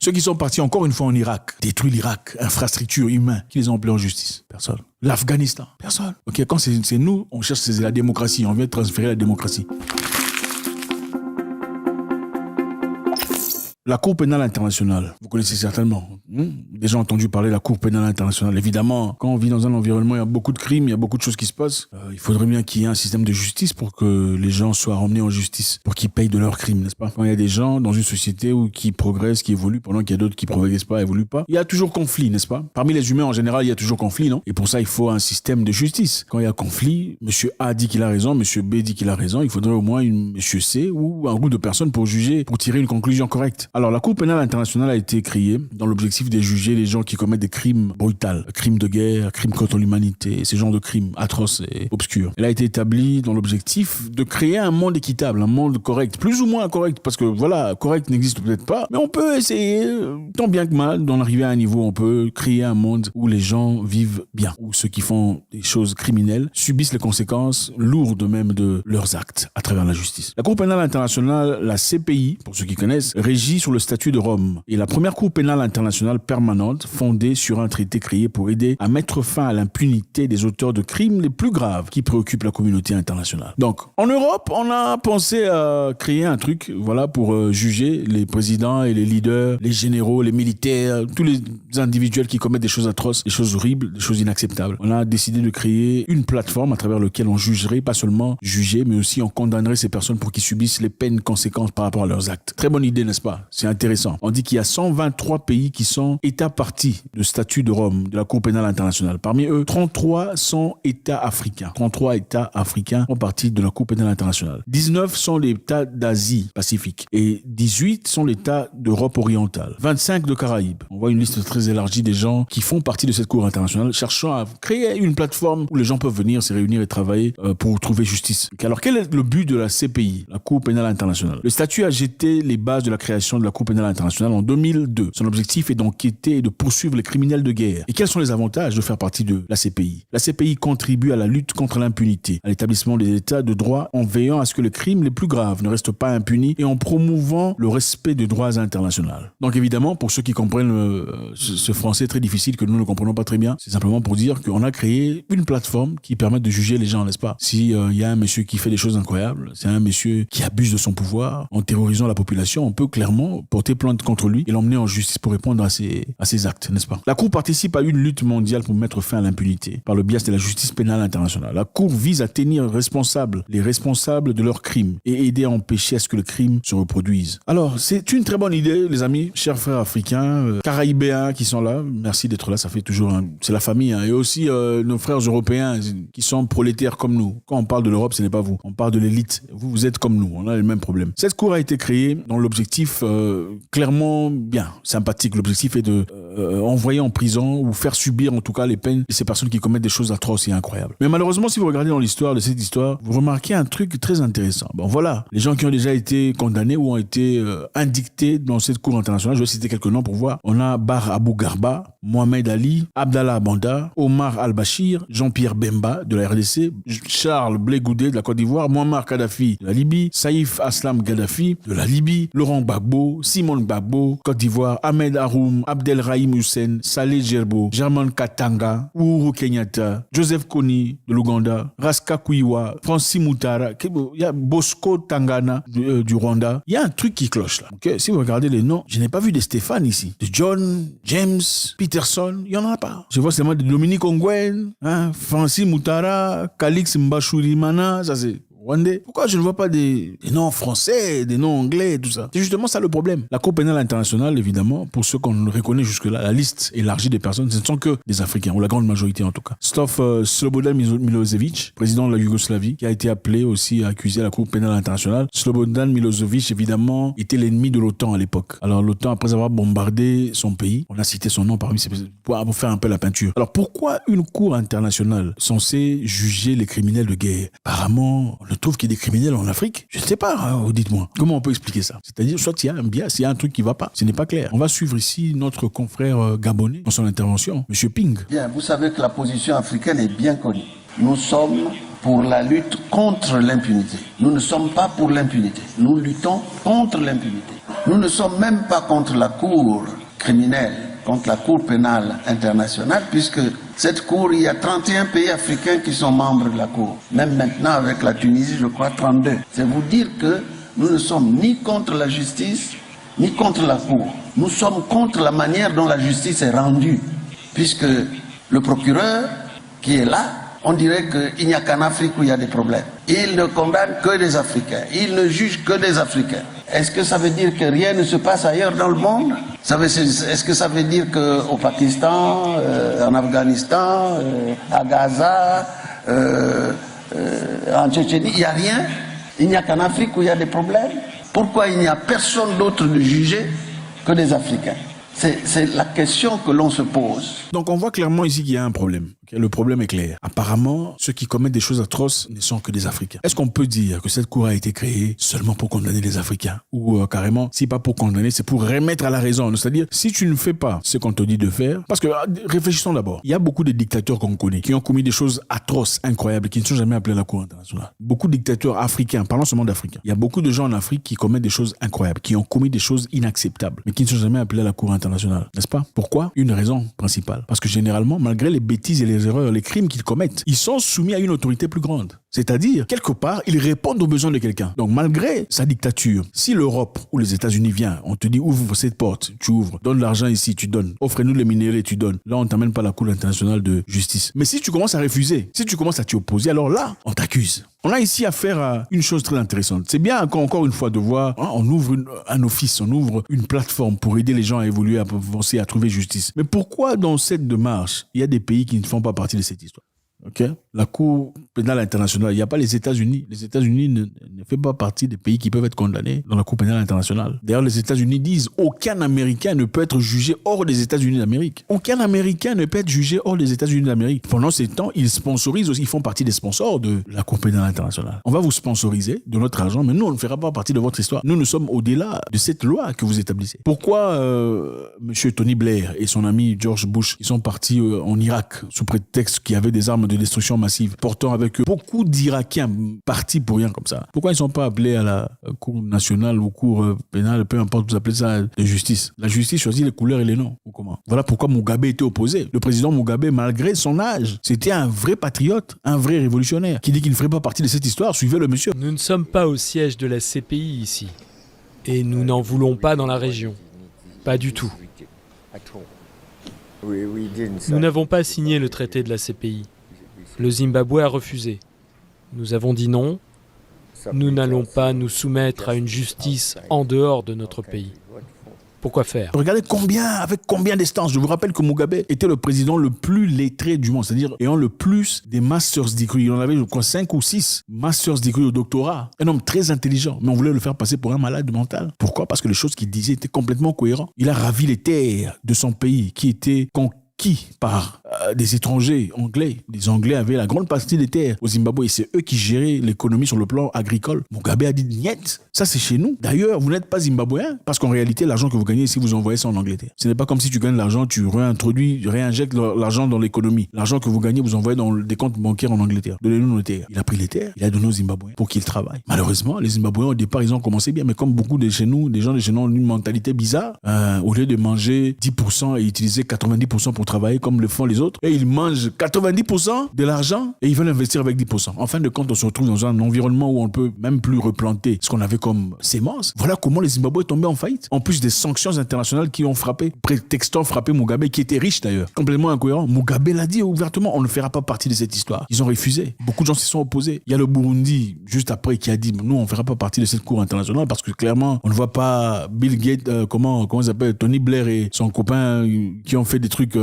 Ceux qui sont partis encore une fois en Irak, détruire l'Irak, infrastructure humaine, qui les ont appelés en justice? Personne. L'Afghanistan? Personne. Ok, quand c'est nous, on cherche la démocratie, on vient transférer la démocratie. La Cour pénale internationale, vous connaissez certainement, déjà entendu parler de la Cour pénale internationale. Évidemment, quand on vit dans un environnement, il y a beaucoup de crimes, il y a beaucoup de choses qui se passent. Il faudrait bien qu'il y ait un système de justice pour que les gens soient ramenés en justice, pour qu'ils payent de leurs crimes, n'est-ce pas? Quand il y a des gens dans une société qui progressent, qui évoluent, pendant qu'il y a d'autres qui ne progressent pas, évoluent pas, il y a toujours conflit, n'est-ce pas? Parmi les humains, en général, il y a toujours conflit, non? Et pour ça, il faut un système de justice. Quand il y a conflit, monsieur A dit qu'il a raison, monsieur B dit qu'il a raison, il faudrait au moins monsieur C ou un groupe de personnes pour juger, pour tirer une conclusion correcte. Alors, la Cour pénale internationale a été créée dans l'objectif de juger les gens qui commettent des crimes brutals, crimes de guerre, crimes contre l'humanité, ces genres de crimes atroces et obscurs. Elle a été établie dans l'objectif de créer un monde équitable, un monde correct, plus ou moins correct, parce que voilà, correct n'existe peut-être pas, mais on peut essayer, tant bien que mal, d'en arriver à un niveau, on peut créer un monde où les gens vivent bien, où ceux qui font des choses criminelles subissent les conséquences lourdes même de leurs actes à travers la justice. La Cour pénale internationale, la CPI, pour ceux qui connaissent, régit sur le statut de Rome et la première Cour pénale internationale permanente fondée sur un traité créé pour aider à mettre fin à l'impunité des auteurs de crimes les plus graves qui préoccupent la communauté internationale. Donc, en Europe, on a pensé à créer un truc, voilà, pour juger les présidents et les leaders, les généraux, les militaires, tous les individuels qui commettent des choses atroces, des choses horribles, des choses inacceptables. On a décidé de créer une plateforme à travers laquelle on jugerait, pas seulement juger, mais aussi on condamnerait ces personnes pour qu'ils subissent les peines conséquences par rapport à leurs actes. Très bonne idée, n'est-ce pas? C'est intéressant. On dit qu'il y a 123 pays qui sont États parties du statut de Rome, de la Cour pénale internationale. Parmi eux, 33 sont États africains. 33 États africains font partie de la Cour pénale internationale. 19 sont les États d'Asie Pacifique et 18 sont les États d'Europe orientale. 25 de Caraïbes. On voit une liste très élargie des gens qui font partie de cette Cour internationale, cherchant à créer une plateforme où les gens peuvent venir se réunir et travailler pour trouver justice. Alors, quel est le but de la CPI, la Cour pénale internationale? Le statut a jeté les bases de la création de la Cour pénale internationale en 2002. Son objectif est d'enquêter et de poursuivre les criminels de guerre. Et quels sont les avantages de faire partie de la CPI? La CPI contribue à la lutte contre l'impunité, à l'établissement des états de droit en veillant à ce que les crimes les plus graves ne restent pas impunis et en promouvant le respect des droits internationaux. Donc évidemment, pour ceux qui comprennent ce français très difficile que nous ne comprenons pas très bien, c'est simplement pour dire qu'on a créé une plateforme qui permet de juger les gens, n'est-ce pas? Si y a un monsieur qui fait des choses incroyables, c'est un monsieur qui abuse de son pouvoir en terrorisant la population, on peut clairement porter plainte contre lui et l'emmener en justice pour répondre à ses actes, n'est-ce pas? La Cour participe à une lutte mondiale pour mettre fin à l'impunité par le biais de la justice pénale internationale. La Cour vise à tenir les responsables de leurs crimes et aider à empêcher à ce que le crime se reproduise. Alors, c'est une très bonne idée, les amis, chers frères africains, caraïbéens qui sont là. Merci d'être là, ça fait toujours c'est la famille, hein. Et aussi nos frères européens qui sont prolétaires comme nous. Quand on parle de l'Europe, ce n'est pas vous. On parle de l'élite. Vous êtes comme nous, on a les mêmes problèmes. Cette Cour a été créée dans l'objectif clairement bien, sympathique. L'objectif est de envoyer en prison ou faire subir en tout cas les peines de ces personnes qui commettent des choses atroces et incroyables. Mais malheureusement, si vous regardez dans l'histoire de cette histoire, vous remarquez un truc très intéressant. Bon voilà, les gens qui ont déjà été condamnés ou ont été indictés dans cette cour internationale, je vais citer quelques noms pour voir. On a Bar Abou Garba, Mohamed Ali, Abdallah Banda, Omar Al-Bashir, Jean-Pierre Bemba de la RDC, Charles Blé Goudé de la Côte d'Ivoire, Muammar Kadhafi de la Libye, Saïf Aslam Gaddafi de la Libye, Laurent Gbagbo, Simon Gbagbo, Côte d'Ivoire, Ahmed Haroum, Abdelrahim Hussein, Saleh Gerbo, Germain Katanga, Uhuru Kenyatta, Joseph Kony de l'Ouganda, Raska Kuiwa, Francis Moutara, il y a Bosco Tangana du Rwanda. Il y a un truc qui cloche là. Okay? Si vous regardez les noms, je n'ai pas vu de Stéphane ici. De John, James, Peterson, il n'y en a pas. Je vois seulement de Dominique Ongwen, Francis Moutara, Calix Mbachourimana, ça c'est rwandais. Pourquoi je ne vois pas des noms français, des noms anglais, tout ça? C'est justement ça le problème. La Cour pénale internationale, évidemment, pour ceux qu'on reconnaît jusque-là, la liste élargie des personnes, ce ne sont que des Africains, ou la grande majorité en tout cas. Sauf Slobodan Milosevic, président de la Yougoslavie, qui a été appelé aussi à accuser la Cour pénale internationale. Slobodan Milosevic, évidemment, était l'ennemi de l'OTAN à l'époque. Alors l'OTAN, après avoir bombardé son pays, on a cité son nom parmi ces pour faire un peu la peinture. Alors pourquoi une Cour internationale censée juger les criminels de guerre? Apparemment, on trouve qu'il y a des criminels en Afrique. Je ne sais pas, dites-moi. Comment on peut expliquer ça? C'est-à-dire, soit il y a un biais, il y a un truc qui ne va pas. Ce n'est pas clair. On va suivre ici notre confrère gabonais dans son intervention, M. Ping. Bien, vous savez que la position africaine est bien connue. Nous sommes pour la lutte contre l'impunité. Nous ne sommes pas pour l'impunité. Nous luttons contre l'impunité. Nous ne sommes même pas contre la Cour criminelle, contre la Cour pénale internationale, puisque cette Cour, il y a 31 pays africains qui sont membres de la Cour. Même maintenant, avec la Tunisie, je crois 32. C'est vous dire que nous ne sommes ni contre la justice, ni contre la Cour. Nous sommes contre la manière dont la justice est rendue, puisque le procureur qui est là, on dirait qu'il n'y a qu'en Afrique où il y a des problèmes. Il ne condamne que des Africains, il ne juge que des Africains. Est-ce que ça veut dire que rien ne se passe ailleurs dans le monde? Est-ce que ça veut dire qu'au Pakistan, en Afghanistan, à Gaza, en Tchétchénie, il n'y a rien? Il n'y a qu'en Afrique où il y a des problèmes? Pourquoi il n'y a personne d'autre de jugé que des Africains? C'est la question que l'on se pose. Donc on voit clairement ici qu'il y a un problème. Le problème est clair. Apparemment, ceux qui commettent des choses atroces ne sont que des Africains. Est-ce qu'on peut dire que cette cour a été créée seulement pour condamner les Africains? Ou carrément, si pas pour condamner, c'est pour remettre à la raison. C'est-à-dire, si tu ne fais pas ce qu'on te dit de faire, parce que réfléchissons d'abord. Il y a beaucoup de dictateurs qu'on connaît qui ont commis des choses atroces, incroyables, qui ne sont jamais appelés à la Cour internationale. Beaucoup de dictateurs africains, parlons seulement d'Africains. Il y a beaucoup de gens en Afrique qui commettent des choses incroyables, qui ont commis des choses inacceptables, mais qui ne sont jamais appelés à la Cour internationale. N'est-ce pas? Pourquoi? Une raison principale. Parce que généralement, malgré les bêtises et les erreurs, les crimes qu'ils commettent, ils sont soumis à une autorité plus grande. C'est-à-dire, quelque part, ils répondent aux besoins de quelqu'un. Donc, malgré sa dictature, si l'Europe ou les États-Unis viennent, on te dit ouvre cette porte, tu ouvres, donne l'argent ici, tu donnes, offre-nous les minéraux, tu donnes. Là, on t'amène pas à la Cour internationale de justice. Mais si tu commences à refuser, si tu commences à t'y opposer, alors là, on t'accuse. On a ici affaire à une chose très intéressante. C'est bien encore une fois de voir, on ouvre un office, on ouvre une plateforme pour aider les gens à évoluer, à avancer, à trouver justice. Mais pourquoi dans cette démarche, il y a des pays qui ne font pas partie de cette histoire? Ok, la Cour pénale internationale, il n'y a pas les États-Unis. Les États-Unis ne font pas partie des pays qui peuvent être condamnés dans la Cour pénale internationale. D'ailleurs, les États-Unis disent aucun Américain ne peut être jugé hors des États-Unis d'Amérique. Aucun Américain ne peut être jugé hors des États-Unis d'Amérique. Pendant ces temps, ils sponsorisent aussi, ils font partie des sponsors de la Cour pénale internationale. On va vous sponsoriser de notre argent, mais nous, on ne fera pas partie de votre histoire. Nous sommes au-delà de cette loi que vous établissez. Pourquoi M. Tony Blair et son ami George Bush, ils sont partis en Irak sous prétexte qu'il y avait des armes de destruction massive, portant avec eux beaucoup d'Irakiens partis pour rien comme ça? Pourquoi ils ne sont pas appelés à la Cour nationale ou Cour pénale, peu importe, vous appelez ça de justice? La justice choisit les couleurs et les noms, ou comment? Voilà pourquoi Mugabe était opposé. Le président Mugabe, malgré son âge, c'était un vrai patriote, un vrai révolutionnaire, qui dit qu'il ne ferait pas partie de cette histoire, suivez le monsieur. Nous ne sommes pas au siège de la CPI ici, et nous n'en voulons pas dans la région. Pas du tout. Nous n'avons pas signé le traité de la CPI. Le Zimbabwe a refusé. Nous avons dit non. Nous n'allons pas nous soumettre à une justice en dehors de notre pays. Pourquoi faire? Regardez avec combien d'instances. Je vous rappelle que Mugabe était le président le plus lettré du monde, c'est-à-dire ayant le plus des master's degree. Il en avait, je crois, 5 ou 6 master's degree au doctorat. Un homme très intelligent, mais on voulait le faire passer pour un malade mental. Pourquoi? Parce que les choses qu'il disait étaient complètement cohérentes. Il a ravi les terres de son pays qui étaient conquis par des étrangers anglais. Les Anglais avaient la grande partie des terres au Zimbabwe et c'est eux qui géraient l'économie sur le plan agricole. Mugabe a dit niet, ça c'est chez nous. D'ailleurs, vous n'êtes pas zimbabwéen parce qu'en réalité, l'argent que vous gagnez ici, vous envoyez ça en Angleterre. Ce n'est pas comme si tu gagnes l'argent, tu réinjectes l'argent dans l'économie. L'argent que vous gagnez, vous envoyez dans des comptes bancaires en Angleterre. Donnez-nous nos terres. Il a pris les terres, il a donné aux Zimbabwéens pour qu'ils travaillent. Malheureusement, les Zimbabwéens au départ, ils ont commencé bien, mais comme beaucoup de chez nous, des gens de chez nous ont une mentalité bizarre. Au lieu de manger 10% et utiliser 90% pour travailler comme le font les autres, et ils mangent 90% de l'argent et ils veulent investir avec 10%. En fin de compte, on se retrouve dans un environnement où on ne peut même plus replanter ce qu'on avait comme sémence. Voilà comment les Zimbabwe tombaient en faillite. En plus des sanctions internationales qui ont frappé, prétextant frapper Mugabe, qui était riche d'ailleurs. Complètement incohérent. Mugabe l'a dit ouvertement, on ne fera pas partie de cette histoire. Ils ont refusé. Beaucoup de gens s'y sont opposés. Il y a le Burundi, juste après, qui a dit, nous, on ne fera pas partie de cette cour internationale parce que clairement, on ne voit pas Bill Gates, comment ils s'appellent, Tony Blair et son copain qui ont fait des trucs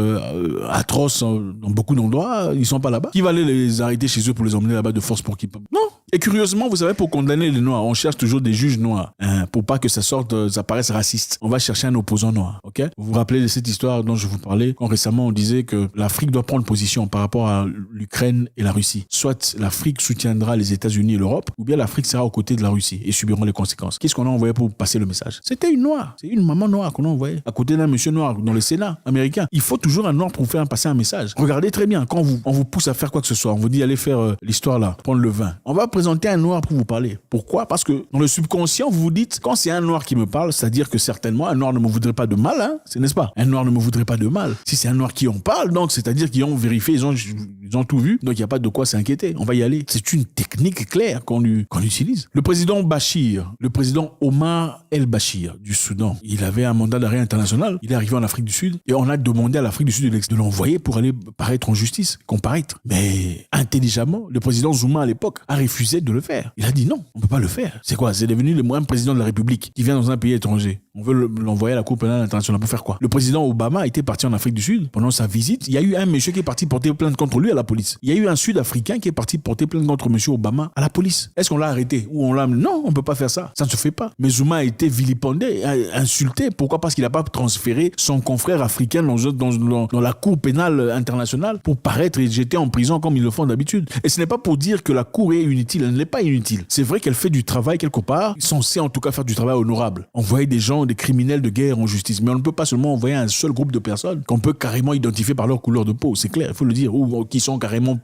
atroces dans beaucoup d'endroits, ils sont pas là-bas. Qui va aller les arrêter chez eux pour les emmener là-bas de force pour qu'ils... Non. Et curieusement, vous savez, pour condamner les Noirs, on cherche toujours des juges noirs, pour pas que ça paraisse raciste. On va chercher un opposant noir, ok? Vous vous rappelez de cette histoire dont je vous parlais, quand récemment on disait que l'Afrique doit prendre position par rapport à l'Ukraine et la Russie. Soit l'Afrique soutiendra les États-Unis et l'Europe, ou bien l'Afrique sera aux côtés de la Russie et subiront les conséquences. Qu'est-ce qu'on a envoyé pour passer le message? C'était une noire, c'est une maman noire qu'on a envoyée à côté d'un monsieur noir dans le Sénat américain. Il faut toujours un noir pour faire passer un message. Regardez très bien, quand on vous pousse à faire quoi que ce soit, on vous dit allez faire l'histoire là, prendre le vin. On va présenter un noir pour vous parler. Pourquoi? Parce que dans le subconscient, vous vous dites, quand c'est un noir qui me parle, c'est-à-dire que certainement un noir ne me voudrait pas de mal, hein, n'est-ce pas? Un noir ne me voudrait pas de mal. Si c'est un noir qui en parle, donc c'est-à-dire qu'ils ont vérifié, ils ont tout vu, donc il n'y a pas de quoi s'inquiéter. On va y aller. C'est une technique claire qu'on utilise. Le président Bachir, le président Omar el-Bashir du Soudan, il avait un mandat d'arrêt international. Il est arrivé en Afrique du Sud et on a demandé à l'Afrique du Sud de l'envoyer pour aller paraître en justice, comparaître. Mais intelligemment, le président Zuma à l'époque a refusé de le faire. Il a dit non, on peut pas le faire. C'est quoi? C'est devenu le moyen président de la République qui vient dans un pays étranger. On veut l'envoyer à la Cour pénale internationale pour faire quoi? Le président Obama était parti en Afrique du Sud pendant sa visite. Il y a eu un monsieur qui est parti porter plainte contre lui à la police. Il y a eu un Sud-Africain qui est parti porter plainte contre monsieur Obama à la police. Est-ce qu'on l'a arrêté ou on l'a... Non, on peut pas faire ça. Ça ne se fait pas. Mais Zuma a été vilipendé, insulté. Pourquoi? Parce qu'il n'a pas transféré son confrère africain dans la Cour pénale internationale pour paraître et jeter en prison comme ils le font d'habitude. Et ce n'est pas pour dire que la Cour est inutile. Elle n'est pas inutile. C'est vrai qu'elle fait du travail quelque part, censée en tout cas faire du travail honorable. Envoyer des gens, des criminels de guerre en justice. Mais on ne peut pas seulement envoyer un seul groupe de personnes qu'on peut carrément identifier par leur couleur de peau. C'est clair, il faut le dire. Ou qui sont carrément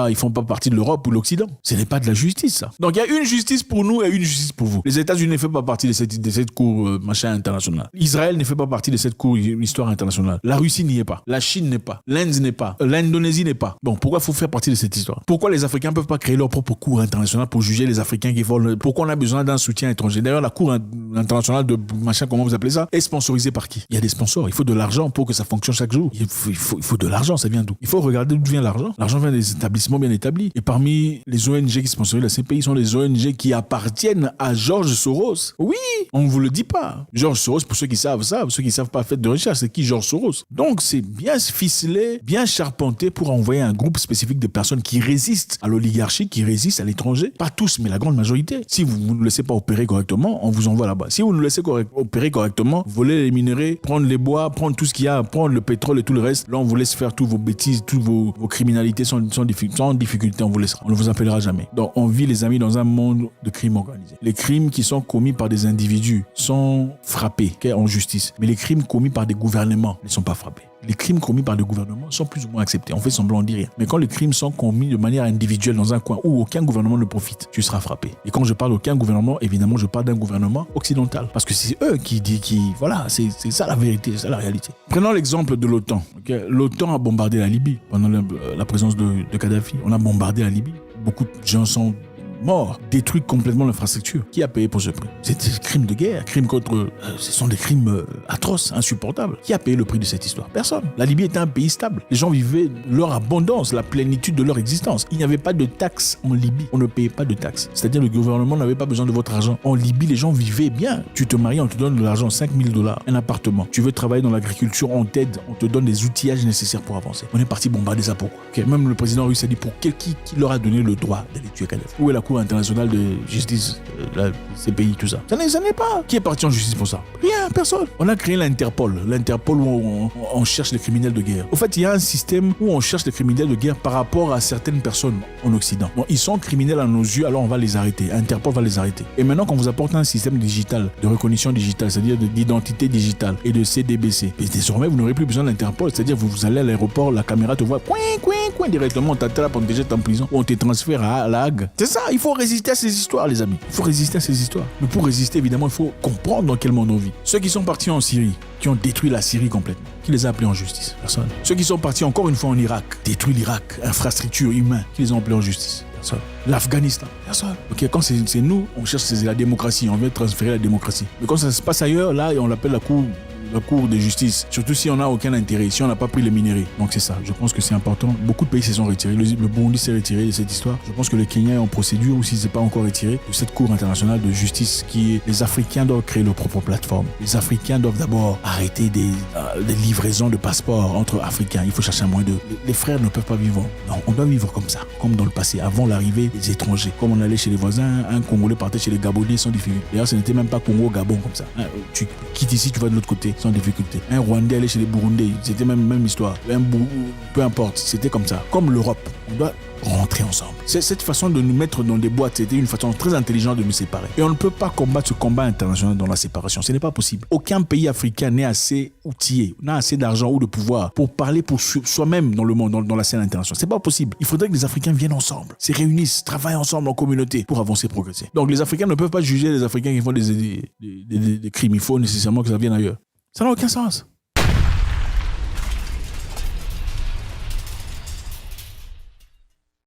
ils font pas partie de l'Europe ou de l'Occident. Ce n'est pas de la justice, ça. Donc il y a une justice pour nous et une justice pour vous. Les États-Unis ne font pas partie de cette cour internationale. Israël ne fait pas partie de cette cour histoire internationale. La Russie n'y est pas. La Chine n'est pas. L'Inde n'est pas. L'Indonésie n'est pas. Bon, pourquoi il faut faire partie de cette histoire? Pourquoi les Africains ne peuvent pas créer leur propre cour internationale pour juger les Africains qui volent? Pourquoi on a besoin d'un soutien étranger? D'ailleurs, la cour internationale de machin, comment vous appelez ça, est sponsorisée par qui? Il y a des sponsors. Il faut de l'argent pour que ça fonctionne chaque jour. Il faut de l'argent. Ça vient d'où? Il faut regarder d'où vient l'argent. L'argent vient des établissements bien établis. Et parmi les ONG qui sponsorisent la CPI sont les ONG qui appartiennent à George Soros. Oui, on ne vous le dit pas. George Soros, pour ceux qui savent, ceux qui ne savent pas, faites de recherche, c'est qui George Soros? Donc c'est bien ficelé, bien charpenté pour envoyer un groupe spécifique de personnes qui résistent à l'oligarchie, qui résistent à l'étranger. Pas tous, mais la grande majorité. Si vous ne laissez pas opérer correctement, on vous envoie là-bas. Si vous ne laissez opérer correctement, voler les minerais, prendre les bois, prendre tout ce qu'il y a, prendre le pétrole et tout le reste, là on vous laisse faire toutes vos bêtises, toutes vos criminalités sans difficulté, on vous laissera. On ne vous appellera jamais. Donc on vit, les amis, dans un monde de crimes organisés. Les crimes qui sont commis par des individus sont frappés en justice, mais les crimes commis par des gouvernements ne sont pas frappés. Les crimes commis par des gouvernements sont plus ou moins acceptés. On fait semblant de dire rien. Mais quand les crimes sont commis de manière individuelle dans un coin où aucun gouvernement ne profite, tu seras frappé. Et quand je parle d'aucun gouvernement, évidemment, je parle d'un gouvernement occidental. Parce que c'est eux voilà, c'est ça la vérité, c'est ça la réalité. Prenons l'exemple de l'OTAN. Okay? L'OTAN a bombardé la Libye pendant la présence de Kadhafi. On a bombardé la Libye. Beaucoup de gens sont morts, détruit complètement l'infrastructure. Qui a payé pour ce prix? C'est des crimes de guerre, ce sont des crimes atroces, insupportables. Qui a payé le prix de cette histoire? Personne. La Libye était un pays stable. Les gens vivaient leur abondance, la plénitude de leur existence. Il n'y avait pas de taxes en Libye. On ne payait pas de taxes. C'est-à-dire le gouvernement n'avait pas besoin de votre argent. En Libye, les gens vivaient bien. Tu te maries, on te donne de l'argent, $5,000, un appartement. Tu veux travailler dans l'agriculture, on t'aide, on te donne les outillages nécessaires pour avancer. On est parti bombarder ça pourquoi? Okay. Même le président russe a dit qui leur a donné le droit d'aller tuer Kadhafi? Où est la Cour internationale de justice, la CPI, tout ça? Ça n'est pas. Qui est parti en justice pour ça? Rien, personne. On a créé l'Interpol où on cherche les criminels de guerre. Au fait, il y a un système où on cherche les criminels de guerre par rapport à certaines personnes en Occident. Bon, ils sont criminels à nos yeux, alors on va les arrêter. Interpol va les arrêter. Et maintenant, quand on vous apporte un système digital, de reconnaissance digitale, c'est-à-dire d'identité digitale et de CDBC, mais désormais, vous n'aurez plus besoin d'Interpol. C'est-à-dire, vous allez à l'aéroport, la caméra te voit, directement, on t'attrape, on te jette en prison, ou on te transfère à La Hague. C'est ça, il faut résister à ces histoires, les amis. Il faut résister à ces histoires. Mais pour résister, évidemment, il faut comprendre dans quel monde on vit. Ceux qui sont partis en Syrie, qui ont détruit la Syrie complètement, qui les a appelés en justice? Personne. Ceux qui sont partis encore une fois en Irak, détruit l'Irak, infrastructure humaine, qui les ont appelés en justice? Personne. L'Afghanistan? Personne. Ok, quand c'est nous, on cherche la démocratie, on veut transférer la démocratie. Mais quand ça se passe ailleurs, là, on l'appelle la cour de justice, surtout si on n'a aucun intérêt, si on n'a pas pris les minéraux. Donc c'est ça, je pense que c'est important. Beaucoup de pays se sont retirés, le Burundi s'est retiré de cette histoire. Je pense que le Kenya est en procédure, ou si c'est pas encore retiré, de cette cour internationale de justice qui est... Les Africains doivent créer leur propre plateforme. Les Africains doivent d'abord arrêter des livraisons de passeports entre Africains. Il faut chercher un moyen de... Les frères ne peuvent pas vivre. Non, on doit vivre comme ça, comme dans le passé, avant l'arrivée des étrangers. Comme on allait chez les voisins, un Congolais partait chez les Gabonais sans difficulté. D'ailleurs, ce n'était même pas Congo-Gabon comme ça. Tu quittes ici, tu vas de l'autre côté. sans difficulté. Un Rwandais allait chez les Burundais, c'était même histoire. Peu importe, c'était comme ça. Comme l'Europe, on doit rentrer ensemble. Cette façon de nous mettre dans des boîtes, c'était une façon très intelligente de nous séparer. Et on ne peut pas combattre ce combat international dans la séparation. Ce n'est pas possible. Aucun pays africain n'est assez outillé, n'a assez d'argent ou de pouvoir pour parler pour soi-même dans le monde, dans la scène internationale. C'est pas possible. Il faudrait que les Africains viennent ensemble, se réunissent, travaillent ensemble en communauté pour avancer, progresser. Donc les Africains ne peuvent pas juger les Africains qui font des crimes. Il faut nécessairement que ça vienne ailleurs. Ça n'a aucun sens.